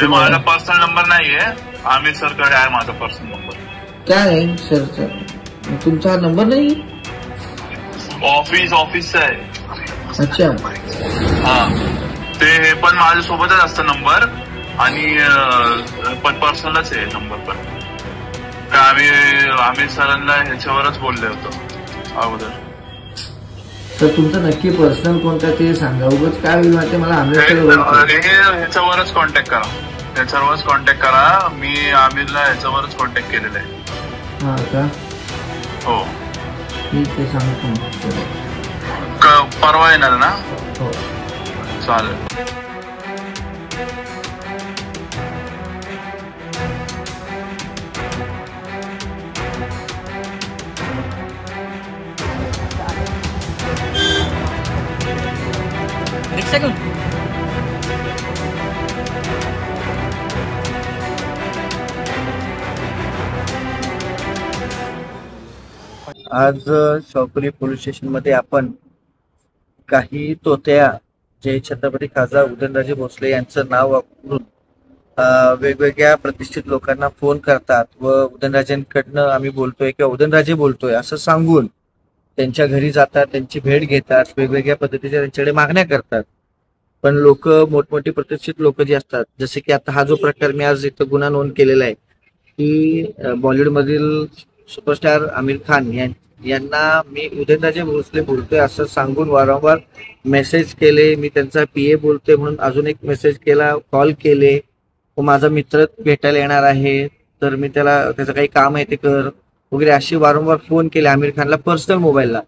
माझा personal number नाहीये, Aamir sir कडे आहे माझा पर्सनल नंबर. काय आहे सरचा? तुमचा नंबर नाही? ऑफिसचा आहे. अच्छा. हा, ते हे पण माझ्यासोबतच असतं नंबर, आणि पण पर्सनलच आहे नंबर पण. आम्ही आमिर सरांना ह्याच्यावरच बोलले होतो अगोदर. तर तुमचं नक्की पर्सनल कोणता ते सांगा. उगाच काय होईल माहिती मला, आमिर ह्याच्यावरच कॉन्टॅक्ट करा, ह्याच्यावरच कॉन्टॅक्ट करा. मी आमिरला ह्याच्यावरच कॉन्टॅक्ट केलेला आहे. हा का? हो ठीक आहे, सांगतो. परवा येणार ना? हो चालेल. रिक्षा घेऊन आज शॉपरी पोलीस स्टेशन मध्ये आपण काही तोत्या जे छत्रपती खासदार उदयनराजे भोसले यांचं नाव वापरून वेगवेगळ्या प्रतिष्ठित लोकांना फोन करतात व उदयनराजेंकडनं आम्ही बोलतोय किंवा उदयनराजे बोलतोय असं सांगून त्यांच्या घरी जातात, त्यांची भेट घेतात, वेगवेगळ्या पद्धतीच्या त्यांच्याकडे मागण्या करतात. पण लोक, मोठमोठी प्रतिष्ठित लोक जी असतात, जसे की आता हा जो प्रकार मी आज इथं गुन्हा नोंद केलेला आहे की बॉलिवूडमधील सुपरस्टार आमिर खान यांना मी उदयनराजे भोसले बोलतोय असं सांगून वारंवार मेसेज केले. मी त्यांचा पीए बोलतोय म्हणून अजून एक मेसेज केला, कॉल केले. व माझा मित्र भेटायला येणार आहे तर मी त्याचं काही काम आहे ते कर वगैरे अशी वारंवार फोन केले आमिर खानला पर्सनल मोबाईलला.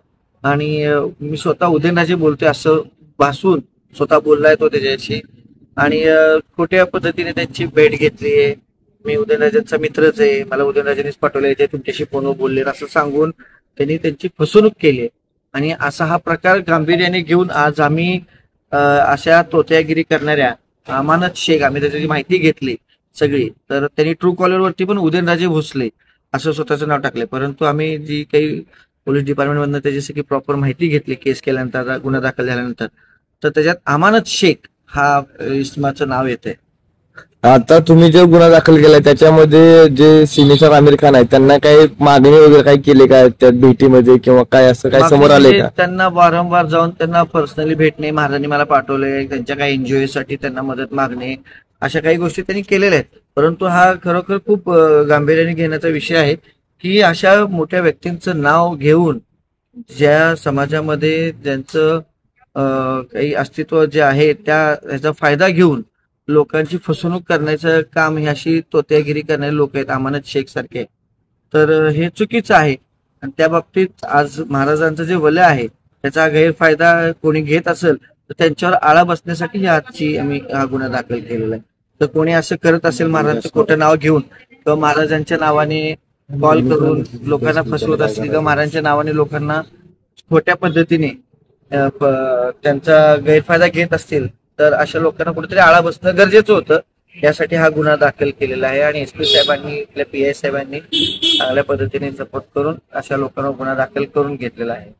आणि मी स्वतः उदयनराजे बोलतोय असं भासून स्वतः बोललाय तो त्याच्याशी. आणि खोट्या पद्धतीने त्यांची भेट घेतली आहे. मी उदयनराजेंचा मित्रच आहे, मला उदयनराजेंनीच पाठवले, ते तुमच्याशी फोनवर बोलले असं सांगून त्यांनी त्यांची फसवणूक केली. आणि असा हा प्रकार गांभीर्याने घेऊन आज आम्ही अशा तोत्यागिरी करणाऱ्या अमानत शेख, आम्ही त्याची माहिती घेतली सगळी. तर त्यांनी ट्रू कॉलरवरती पण उदयनराजे भोसले असं स्वतःचं नाव टाकले. परंतु आम्ही जी काही पोलीस डिपार्टमेंटमधनं त्याची सगळी प्रॉपर माहिती घेतली केस केल्यानंतर, गुन्हा दाखल झाल्यानंतर, तर त्याच्यात अमानत शेख हा इसमाचं नाव येते. आता तुम्ही जो गुन्हा दाखल केलाय त्याच्यामध्ये जे सिनेसर आमिर खान आहे त्यांना काही मागणी वगैरे काही केले का त्या भेटीमध्ये, किंवा काय असं काय समोर आले का? त्यांना वारंवार जाऊन त्यांना पर्सनली भेटणे, महाराजांनी मला पाठवले, त्यांच्या काही एनजीओ साठी त्यांना मदत मागणे, अशा काही गोष्टी त्यांनी केलेल्या आहेत. परंतु हा खरोखर खूप गांभीर्याने घेण्याचा विषय आहे की अशा मोठ्या व्यक्तींचं नाव घेऊन ज्या समाजामध्ये ज्यांचं काही अस्तित्व जे आहे त्याचा फायदा घेऊन लोकांची फसवणूक करण्याचं काम ही अशी तोत्यागिरी करणारे लोक आहेत, अमानत शेख सारखे. तर हे चुकीचं आहे. आणि त्या बाबतीत आज महाराजांचं जे वलय आहे त्याचा गैरफायदा कोणी घेत असेल तर त्यांच्यावर आळा बसण्यासाठी ही आजची आम्ही हा गुन्हा दाखल केलेला आहे. तर कोणी असं करत असेल महाराजांचं खोटं नाव घेऊन किंवा महाराजांच्या नावाने कॉल करून लोकांना फसवत असतील किंवा महाराजांच्या नावाने लोकांना खोट्या पद्धतीने त्यांचा गैरफायदा घेत असतील तर अशा लोकांना कुठेतरी आळा बसणं गरजेचं होतं. यासाठी हा गुन्हा दाखल केलेला आहे. आणि एसपी साहेबांनी, आपल्या पीआय साहेबांनी चांगल्या पद्धतीने सपोर्ट करून अशा लोकांना गुन्हा दाखल करून घेतलेला आहे.